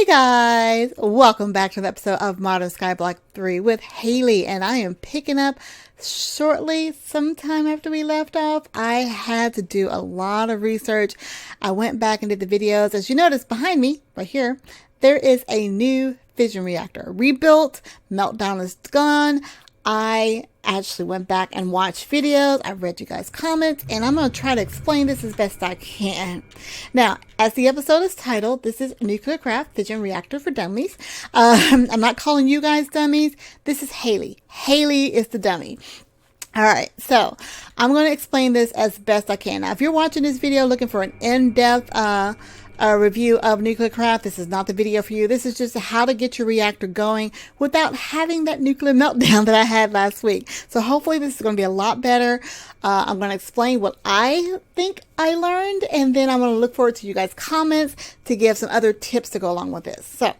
Guys, welcome back to the episode of Modern Skyblock 3 with Haliee, and I am picking up shortly sometime after we left off. I had to do a lot of research. I went back and did the videos. As you notice behind me right here, there is a new fission reactor rebuilt. Meltdown is gone. I actually went back and watched videos. I read you guys' comments, and I'm going to try to explain this as best I can. Now, as the episode is titled, this is Nuclearcraft Fission Reactor for Dummies. I'm not calling you guys dummies. This is Haliee. Haliee is the dummy. All right, so I'm going to explain this as best I can. Now, if you're watching this video looking for an in-depth review of Nuclearcraft, this is not the video for you. This is just how to get your reactor going without having that nuclear meltdown that I had last week. So hopefully this is going to be a lot better. I'm going to explain what I think I learned, and then I'm going to look forward to you guys' comments to give some other tips to go along with this. So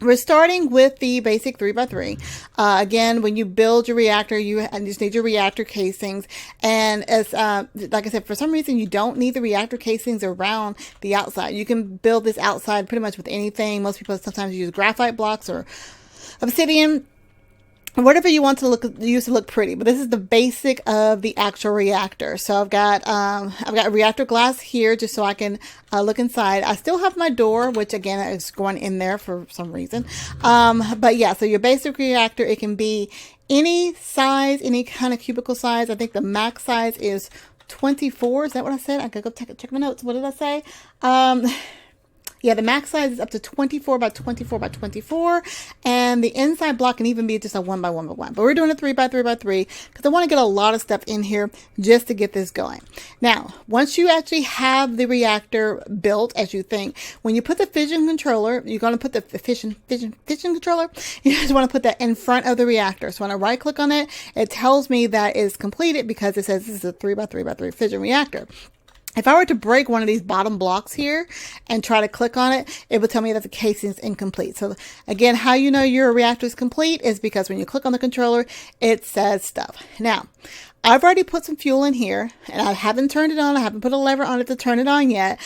we're starting with the basic 3x3. Again, when you build your reactor, you just need your reactor casings. And as like I said, for some reason, you don't need the reactor casings around the outside. You can build this outside pretty much with anything. Most people sometimes use graphite blocks or obsidian, whatever you want to use to look pretty. But this is the basic of the actual reactor. So I've got reactor glass here just so I can look inside. I still have my door, which again is going in there for some reason. But yeah, so your basic reactor, it can be any size, any kind of cubicle size. I think the max size is 24. Is that what I said? I gotta go check my notes. What did I say? Yeah, the max size is up to 24 by 24 by 24, and the inside block can even be just a 1 by 1 by 1. But we're doing a 3 by 3 by 3 because I want to get a lot of stuff in here just to get this going. Now, once you actually have the reactor built as you think, when you put the fission controller, you're going to put the fission controller. You just want to put that in front of the reactor. So when I right click on it, it tells me that it's completed because it says this is a 3 by 3 by 3 fission reactor. If I were to break one of these bottom blocks here and try to click on it, it would tell me that the casing is incomplete. So again, how you know your reactor is complete is because when you click on the controller, it says stuff. Now, I've already put some fuel in here, and I haven't turned it on. I haven't put a lever on it to turn it on yet,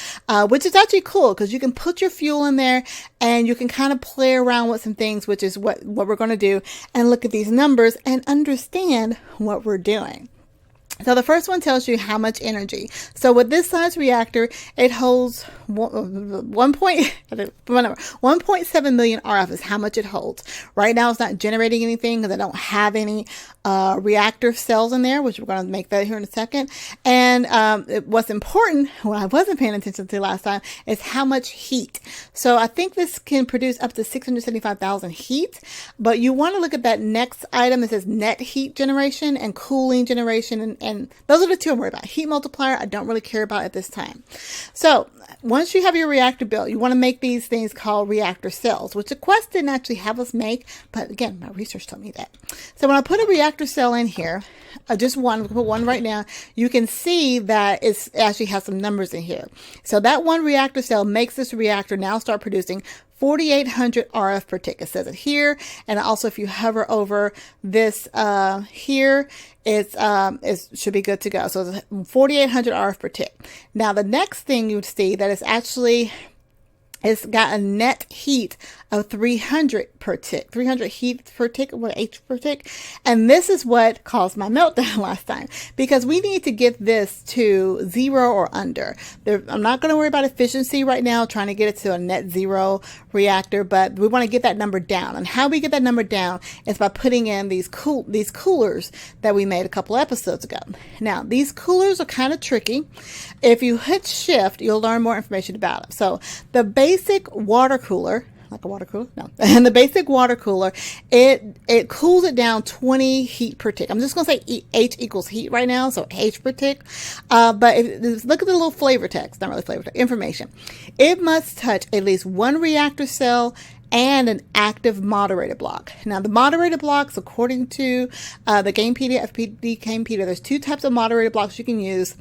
which is actually cool because you can put your fuel in there and you can kind of play around with some things, which is what we're going to do, and look at these numbers and understand what we're doing. So the first one tells you how much energy. So with this size reactor, it holds 1.7 million RF is how much it holds. Right now it's not generating anything because I don't have any reactor cells in there, which we're going to make that here in a second. And what's important, what I wasn't paying attention to last time, is how much heat. So I think this can produce up to 675,000 heat, but you want to look at that next item. It says net heat generation and cooling generation, and those are the two I'm worried about. Heat multiplier, I don't really care about at this time. So once you have your reactor built, you want to make these things called reactor cells, which the quest didn't actually have us make, but again, my research told me that. So when I put a reactor cell in here, just one, we'll put one right now, you can see that it actually has some numbers in here. So that one reactor cell makes this reactor now start producing 4,800 RF per tick. It says it here, and also if you hover over this here, it should be good to go. So it's 4,800 RF per tick. Now the next thing you would see that is actually, it's got a net heat of 300 per tick, 300 heat per tick, what H per tick. And this is what caused my meltdown last time, because we need to get this to 0 or under. I'm not going to worry about efficiency right now, trying to get it to a net 0 reactor, but we want to get that number down. And how we get that number down is by putting in these coolers that we made a couple episodes ago. Now, these coolers are kind of tricky. If you hit shift, you'll learn more information about it. So the basic water cooler, like a water cooler? No. And the basic water cooler, it cools it down 20 heat per tick. I'm just going to say H equals heat right now, so H per tick. But look at the little flavor text, not really flavor text, information. It must touch at least one reactor cell and an active moderator block. Now, the moderator blocks, according to the Gamepedia, FPD Gamepedia, there's two types of moderator blocks you can use.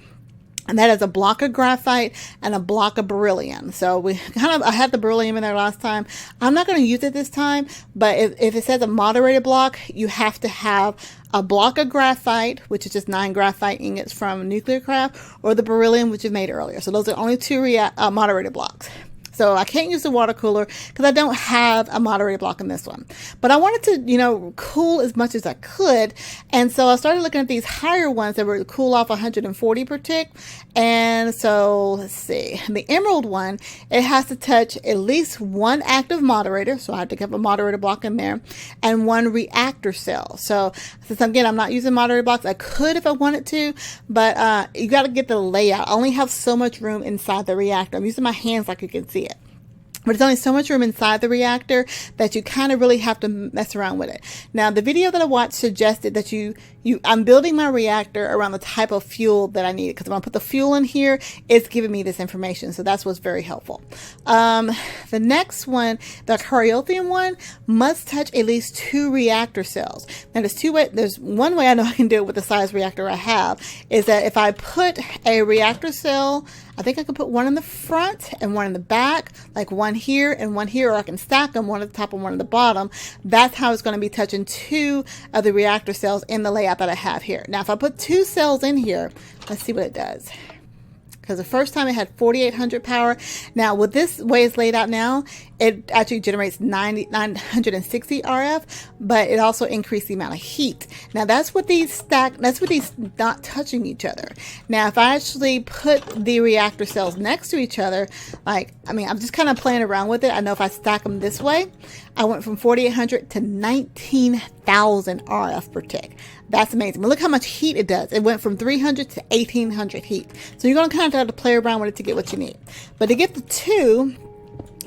And that is a block of graphite and a block of beryllium. So I had the beryllium in there last time. I'm not going to use it this time, but if it says a moderator block, you have to have a block of graphite, which is just 9 graphite ingots from Nuclearcraft, or the beryllium, which is made earlier. So those are only two moderator blocks. So I can't use the water cooler because I don't have a moderator block in this one. But I wanted to, you know, cool as much as I could. And so I started looking at these higher ones that were cool off 140 per tick. And so let's see, the emerald one, it has to touch at least one active moderator. So I have to have a moderator block in there and one reactor cell. So since again, I'm not using moderator blocks, I could if I wanted to, but you got to get the layout. I only have so much room inside the reactor. I'm using my hands like you can see it. But there's only so much room inside the reactor that you kind of really have to mess around with it. Now, the video that I watched suggested that I'm building my reactor around the type of fuel that I need, because when I put the fuel in here, it's giving me this information. So that's what's very helpful. The next one, the cryothium one, must touch at least 2 reactor cells. Now, there's one way I know I can do it with the size reactor I have, is that if I put a reactor cell, I think I can put one in the front and one in the back, like one here and one here, or I can stack them, one at the top and one at the bottom. That's how it's going to be touching 2 of the reactor cells in the layout that I have here. Now, if I put 2 cells in here, let's see what it does. Because the first time it had 4,800 power. Now, with this way it's laid out now, it actually generates 960 RF, but it also increased the amount of heat. Now, that's with these not touching each other. Now, if I actually put the reactor cells next to each other, I'm just kind of playing around with it. I know if I stack them this way, I went from 4,800 to 19,000 RF per tick. That's amazing. But look how much heat it does. It went from 300 to 1,800 heat. So you're going to kind of have to play around with it to get what you need. But to get the 2,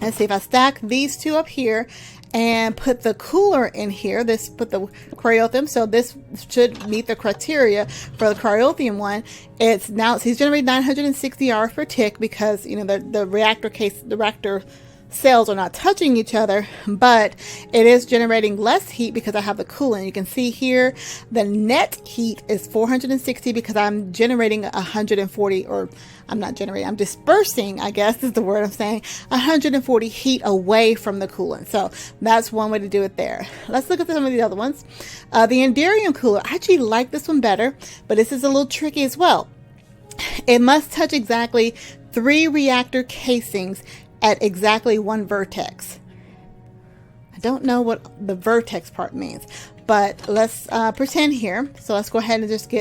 let's see, if I stack these 2 up here and put the cooler in here, put the cryothium, so this should meet the criteria for the cryothium one. He's generating 960 RF per tick because, you know, the reactor cells are not touching each other, but it is generating less heat because I have the coolant. You can see here the net heat is 460 because I'm generating 140, or I'm dispersing, I guess is the word I'm saying, 140 heat away from the coolant. So that's one way to do it there. Let's look at some of the other ones. The Enderium cooler, I actually like this one better, but this is a little tricky as well. It must touch exactly 3 reactor casings at exactly 1 vertex. I don't know what the vertex part means, but let's pretend here. So let's go ahead and just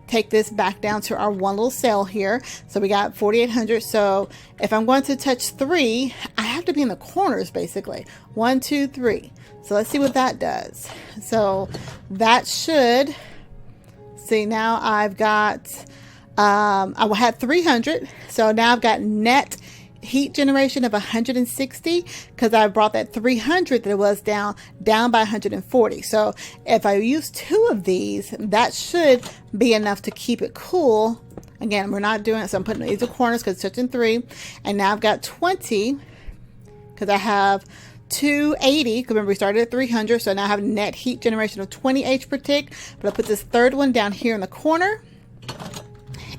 take this back down to our one little cell here. So we got 4,800. So if I'm going to touch 3, I have to be in the corners basically. 1, 2, 3. So let's see what that does. So that should, see, now I've got, I had 300. So now I've got net heat generation of 160 because I brought that 300 that it was down by 140. So if I use 2 of these, that should be enough to keep it cool. Again, we're not doing it, so I'm putting these in corners because it's touching 3. And now I've got 20 because I have 280, because remember we started at 300, so now I have net heat generation of 20 H per tick. But I'll put this third one down here in the corner,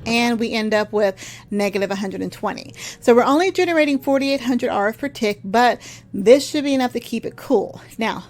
and we end up with negative 120. So we're only generating 4,800 RF per tick, but this should be enough to keep it cool. Now,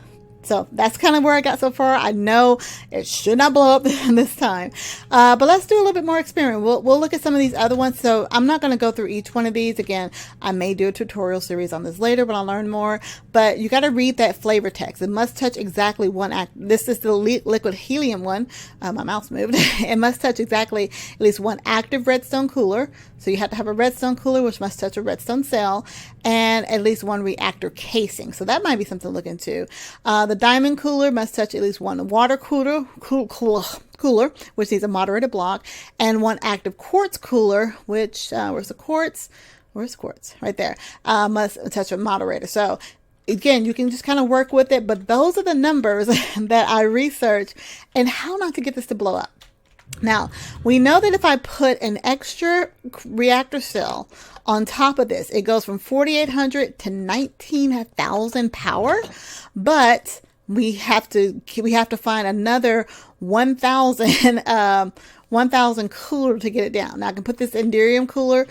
so that's kind of where I got so far. I know it should not blow up this time. But let's do a little bit more experiment. We'll look at some of these other ones. So I'm not going to go through each one of these. Again, I may do a tutorial series on this later, but I'll learn more. But you got to read that flavor text. It must touch exactly 1 act. This is the liquid helium one. My mouse moved. It must touch exactly at least 1 active redstone cooler. So you have to have a redstone cooler, which must touch a redstone cell, and at least 1 reactor casing. So that might be something to look into. The diamond cooler must touch at least 1 water cooler, which needs a moderator block, and 1 active quartz cooler, which, where's the quartz? Where's quartz? Right there. Must touch a moderator. So again, you can just kind of work with it, but those are the numbers that I researched and how not to get this to blow up. Now, we know that if I put an extra reactor cell on top of this, it goes from 4,800 to 19,000 power, but we have to find another 1,000 cooler to get it down. Now I can put this Enderium cooler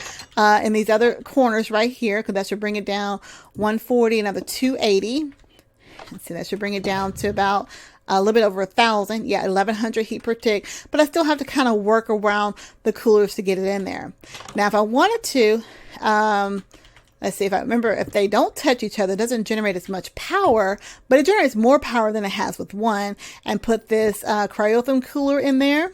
in these other corners right here, because that should bring it down 140, another 280. Let's see, that should bring it down to about a little bit over 1,000. Yeah, 1,100 heat per tick. But I still have to kind of work around the coolers to get it in there. Now, if I wanted to, let's see if I remember, if they don't touch each other, it doesn't generate as much power, but it generates more power than it has with one. And put this cryotherm cooler in there.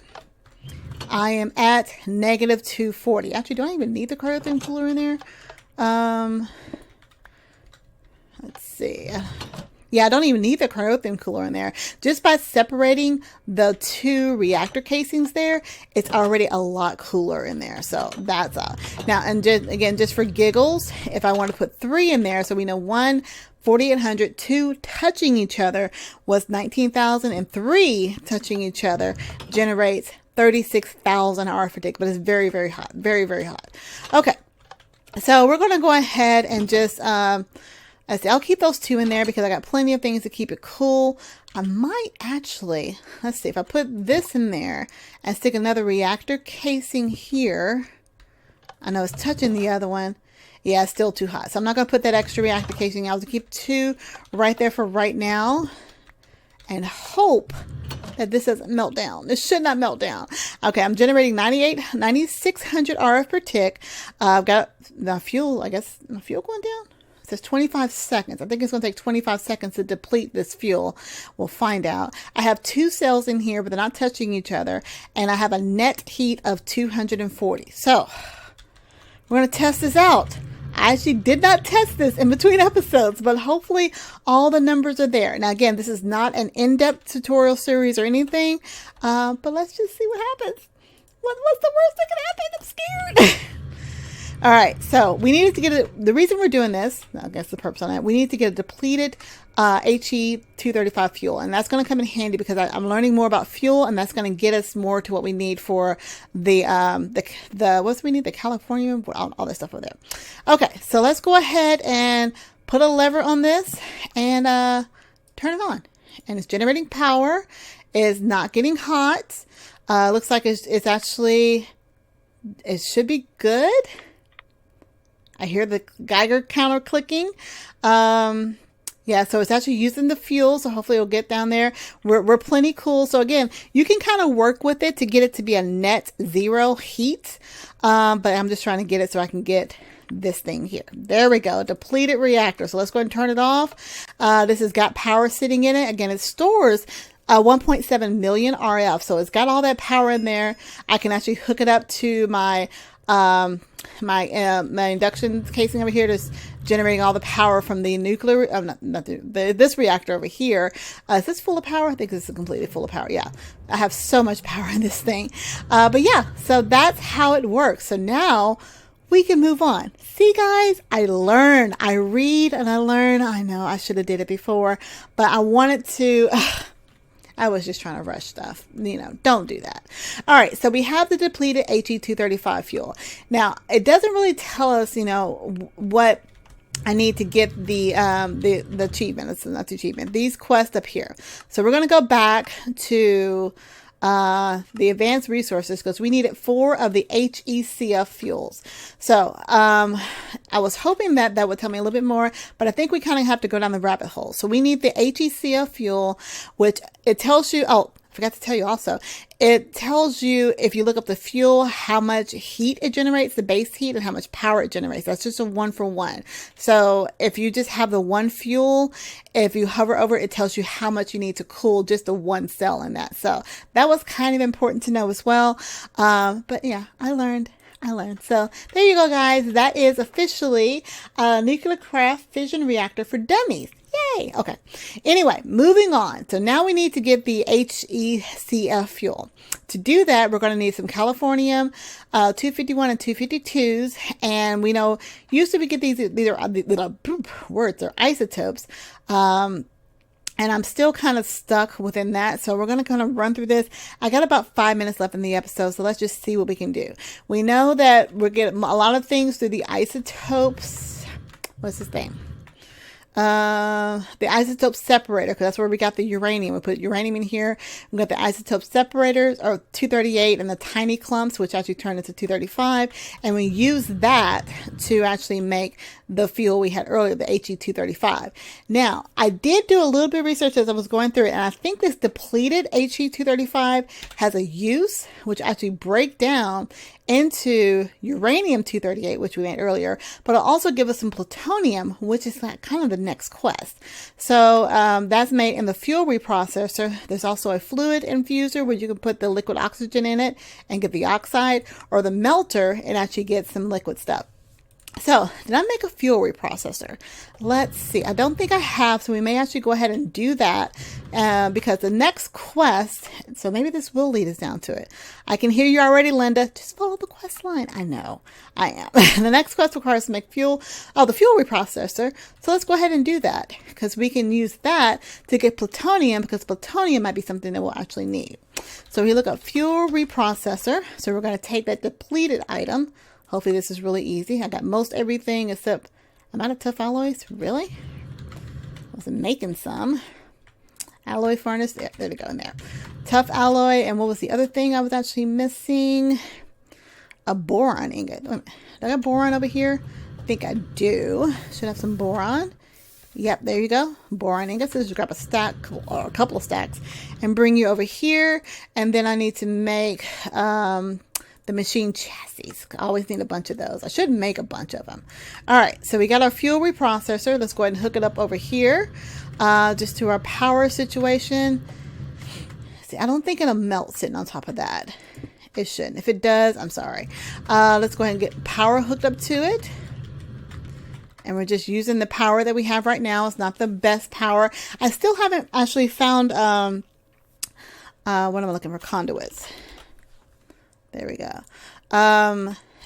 I am at negative 240. Actually, don't even need the cryotherm cooler in there. Let's see. Yeah, I don't even need the cryotherm cooler in there. Just by separating the two reactor casings there, it's already a lot cooler in there. So that's all. Now, and just for giggles, if I want to put 3 in there, so we know 1, 4,800, 2 touching each other was 19,000, and 3 touching each other generates 36,000 hour per tick, but it's very, very hot. Very, very hot. Okay. So we're going to go ahead and just, let's see, I'll keep those 2 in there because I got plenty of things to keep it cool. I might actually, let's see, if I put this in there and stick another reactor casing here. I know it's touching the other one. Yeah, it's still too hot. So I'm not going to put that extra reactor casing. I'll keep 2 right there for right now and hope that this doesn't melt down. This should not melt down. Okay, I'm generating 9,600 RF per tick. I've got the fuel, I guess, the fuel going down? It says 25 seconds. I think it's going to take 25 seconds to deplete this fuel. We'll find out. I have 2 cells in here, but they're not touching each other. And I have a net heat of 240. So, we're going to test this out. I actually did not test this in between episodes, but hopefully all the numbers are there. Now, again, this is not an in-depth tutorial series or anything, but let's just see what happens. What's the worst that can happen? I'm scared. All right, so we needed to get it. The reason we're doing this, I guess the purpose on that, we need to get a depleted HE-235 fuel, and that's going to come in handy because I'm learning more about fuel, and that's going to get us more to what we need for the what's we need, the California, all that stuff over there. Okay, so let's go ahead and put a lever on this and turn it on, and it's generating power. It's not getting hot. Looks like it's actually, it should be good. I hear the Geiger counter clicking. Yeah, so it's actually using the fuel, so hopefully it'll get down there. We're plenty cool. So again, you can kind of work with it to get it to be a net 0 heat. But I'm just trying to get it so I can get this thing here. There we go, depleted reactor. So let's go ahead and turn it off. This has got power sitting in it. Again, it stores 1.7 million RF, so it's got all that power in there. I can actually hook it up to my my induction casing over here, just generating all the power from the nuclear, this reactor over here. Is this full of power? I think this is completely full of power. Yeah, I have so much power in this thing. But yeah, so that's how it works. So now we can move on. See, guys, I learn, I read, and I learn. I know I should have did it before, but I wanted to. I was just trying to rush stuff. Don't do that. All right, so we have the depleted HE-235 fuel. Now, it doesn't really tell us, what I need to get the achievement. It's not the achievement. These quests up here. So we're going to go back to the advanced resources because we needed 4 of the HECF fuels. So I was hoping that would tell me a little bit more, but I think we kind of have to go down the rabbit hole. So we need the HECF fuel, which it tells you, oh, I forgot to tell you also, it tells you, if you look up the fuel, how much heat it generates, the base heat, and how much power it generates. That's just a 1-for-1. So if you just have the one fuel, if you hover over it, it tells you how much you need to cool just the one cell in that. So that was kind of important to know as well. But yeah, I learned. So there you go, guys. That is officially a Nuclearcraft Fission Reactor for Dummies. Yay! Okay. Anyway, moving on. So now we need to get the HECF fuel. To do that, we're going to need some californium, 251 and 252s. And we know, usually we get these are little words, or isotopes. And I'm still kind of stuck within that. So we're going to kind of run through this. I got about 5 minutes left in the episode. So let's just see what we can do. We know that we're getting a lot of things through the isotopes. What's this thing? the isotope separator, because that's where we got the uranium. We put uranium in here. We got the isotope separators, or 238, and the tiny clumps, which actually turn into 235. And we use that to actually make the fuel we had earlier, the He-235. Now, I did do a little bit of research as I was going through it, and I think this depleted He-235 has a use, which actually break down into uranium-238, which we made earlier, but it'll also give us some plutonium, which is like kind of the next quest. So that's made in the fuel reprocessor. There's also a fluid infuser where you can put the liquid oxygen in it and get the oxide, or the melter and actually get some liquid stuff. So, did I make a fuel reprocessor? Let's see. I don't think I have, so we may actually go ahead and do that because the next quest, so maybe this will lead us down to it. I can hear you already, Linda. Just follow the quest line. I know. I am. The next quest requires us to make fuel. Oh, the fuel reprocessor. So let's go ahead and do that because we can use that to get plutonium, because plutonium might be something that we'll actually need. So we look up fuel reprocessor. So we're going to take that depleted item. Hopefully this is really easy. I got most everything except, I'm out of tough alloys. Really? I wasn't making some. Alloy furnace. Yeah, there we go in there. Tough alloy. And what was the other thing I was actually missing? A boron ingot. Do I got boron over here? I think I do. Should have some boron. Yep, there you go. Boron ingots. So just grab a stack or a couple of stacks and bring you over here. And then I need to make the machine chassis. I always need a bunch of those. I should make a bunch of them. All right, so we got our fuel reprocessor. Let's go ahead and hook it up over here, just to our power situation. See, I don't think it'll melt sitting on top of that. It shouldn't. If it does, I'm sorry. Let's go ahead and get power hooked up to it. And we're just using the power that we have right now. It's not the best power. I still haven't actually found, what am I looking for? Conduits. There we go.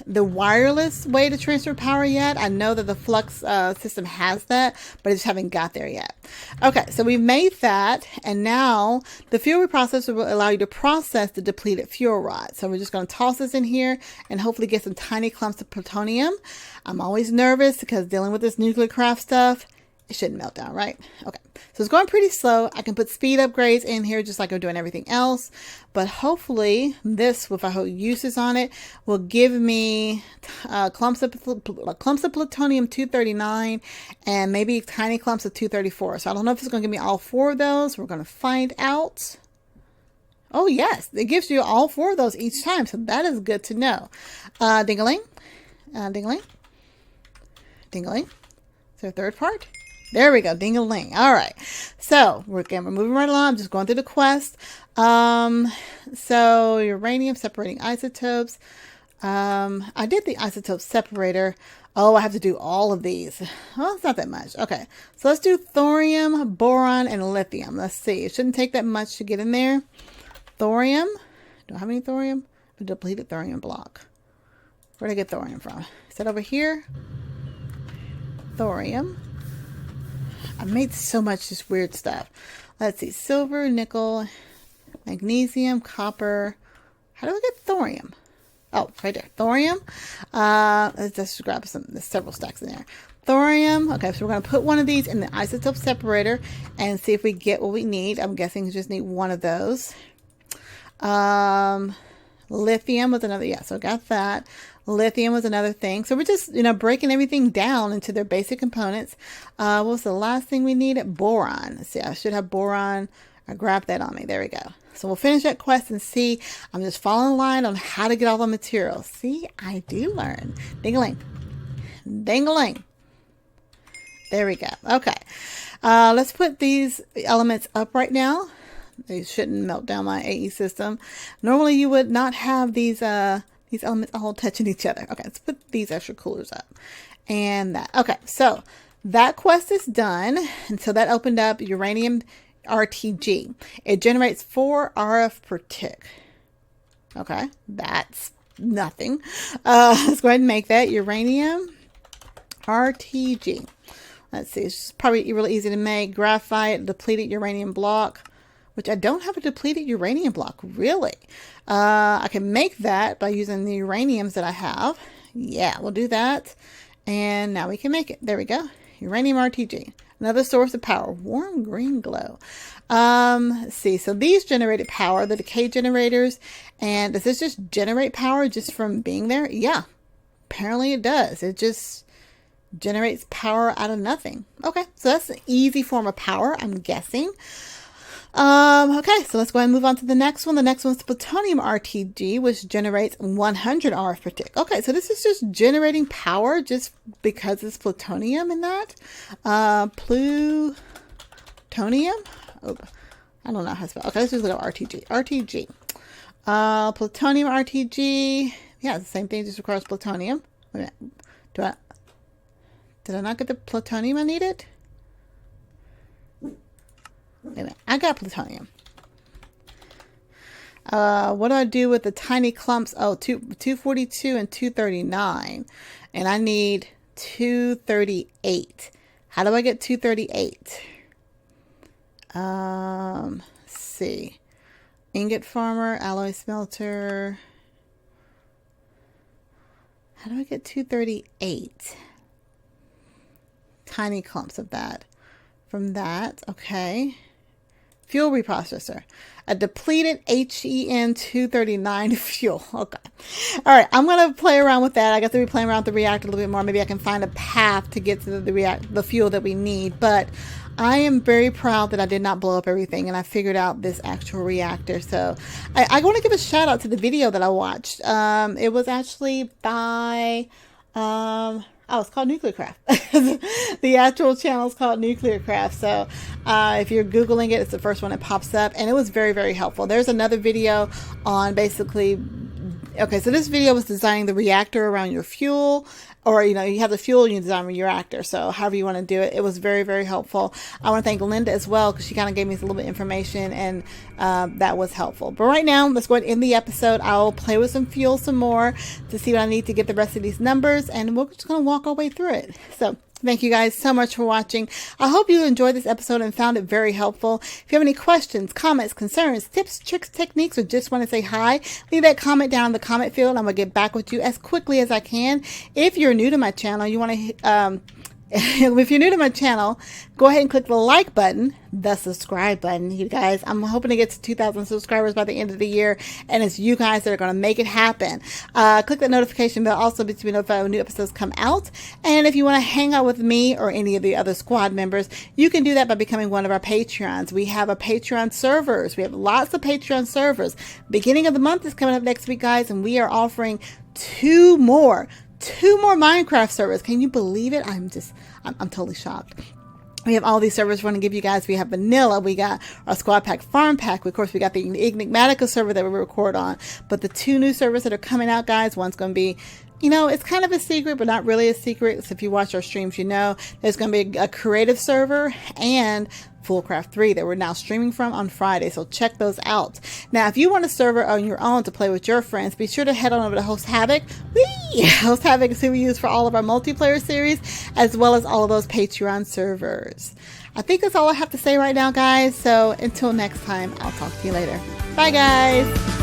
The wireless way to transfer power yet. I know that the flux system has that, but I just haven't got there yet. Okay, so we've made that, and now the fuel reprocessor will allow you to process the depleted fuel rod. So we're just going to toss this in here and hopefully get some tiny clumps of plutonium. I'm always nervous because dealing with this Nuclearcraft stuff, it shouldn't melt down, right? Okay, so it's going pretty slow. I can put speed upgrades in here just like I'm doing everything else, but hopefully this, with our uses on it, will give me clumps of plutonium-239 and maybe tiny clumps of 234. So I don't know if it's going to give me all four of those. We're going to find out. Oh yes, it gives you all four of those each time, so that is good to know. Ding-a-ling, ding-a-ling, ding-a-ling. Is there a third part? There we go. Ding-a-ling. All right. So we're moving right along. I'm just going through the quest. So uranium separating isotopes. I did the isotope separator. Oh, I have to do all of these. Well, it's not that much. Okay. So let's do thorium, boron, and lithium. Let's see. It shouldn't take that much to get in there. Thorium. Do I have any thorium? A depleted thorium block. Where did I get thorium from? Is that over here? Thorium. I made so much just weird stuff. Let's see. Silver, nickel, magnesium, copper. How do I get thorium? Oh, right there. Thorium. Let's just grab some. There's several stacks in there. Thorium. Okay, so we're going to put one of these in the isotope separator and see if we get what we need. I'm guessing we just need one of those. Lithium was another. Yeah, so I got that. Lithium was another thing. So we're just, breaking everything down into their basic components. What was the last thing we needed? Boron. Let's see, I should have boron. I grabbed that on me. There we go. So we'll finish that quest and see. I'm just following the line on how to get all the materials. See, I do learn. Ding-a-ling. Ding-a-ling. There we go. Okay. Let's put these elements up right now. They shouldn't melt down my AE system. Normally you would not have these elements all touching each other. Okay, let's put these extra coolers up. And that. Okay, so that quest is done. And so that opened up uranium RTG. It generates 4 RF per tick. Okay, that's nothing. Let's go ahead and make that uranium RTG. Let's see, it's probably really easy to make. Graphite, depleted uranium block, which I don't have a depleted uranium block, really. I can make that by using the uraniums that I have. Yeah, we'll do that. And now we can make it. There we go. uranium RTG. Another source of power, warm green glow. Let's see. So these generated power, the decay generators. And does this just generate power just from being there? Yeah, apparently it does. It just generates power out of nothing. Okay, so that's an easy form of power, I'm guessing. Okay, so let's go ahead and move on to the next one. The next one's plutonium RTG, which generates 100 RF per tick. Okay, so this is just generating power just because it's plutonium in that. Plutonium? Oh, I don't know how to spell. Okay, let's just look up RTG. RTG. Plutonium RTG. Yeah, it's the same thing, just requires plutonium. Wait a minute. Did I not get the plutonium I needed? Wait a minute. I got plutonium. What do I do with the tiny clumps? Oh, 242 and 239. And I need 238. How do I get 238? Let's see. Ingot farmer, alloy smelter. How do I get 238? Tiny clumps of that. From that, okay. Fuel reprocessor. A depleted HEN 239 fuel. Okay. All right, I'm going to play around with that. I got to be playing around with the reactor a little bit more. Maybe I can find a path to get to the fuel that we need. But I am very proud that I did not blow up everything and I figured out this actual reactor. So I want to give a shout out to the video that I watched. It was actually by... Oh, it's called Nuclearcraft. The actual channel is called Nuclearcraft. So if you're Googling it, it's the first one that pops up. And it was very, very helpful. There's another video on basically... Okay, so this video was designing the reactor around your fuel. Or, you know, you have the fuel and you design your reactor. So however you want to do it. It was very, very helpful. I want to thank Linda as well because she kind of gave me a little bit of information and that was helpful. But right now, let's go ahead and end the episode. I'll play with some fuel some more to see what I need to get the rest of these numbers. And we're just going to walk our way through it. So thank you guys so much for watching. I hope you enjoyed this episode and found it very helpful. If you have any questions, comments, concerns, tips, tricks, techniques, or just want to say hi, leave that comment down in the comment field. I'm going to get back with you as quickly as I can. If you're new to my channel, you want to... if you're new to my channel, go ahead and click the like button, the subscribe button. You guys, I'm hoping to get to 2,000 subscribers by the end of the year, and it's you guys that are going to make it happen. Click that notification bell also to be notified when new episodes come out. And if you want to hang out with me or any of the other squad members, you can do that by becoming one of our Patrons. We have a Patreon servers. We have lots of Patreon servers. Beginning of the month is coming up next week, guys, and we are offering two more Minecraft servers. Can you believe it? I'm totally shocked. We have all these servers we're going to give you guys. We have vanilla. We got our squad pack, farm pack. Of course, we got the Enigmatica server that we record on. But the two new servers that are coming out, guys, one's going to be, you know, it's kind of a secret, but not really a secret. So if you watch our streams, you know, there's going to be a creative server and Fullcraft 3 that we're now streaming from on Friday. So check those out. Now, if you want a server on your own to play with your friends, be sure to head on over to Host Havoc. Host Havoc is who we use for all of our multiplayer series, as well as all of those Patreon servers. I think that's all I have to say right now, guys. So until next time, I'll talk to you later. Bye, guys.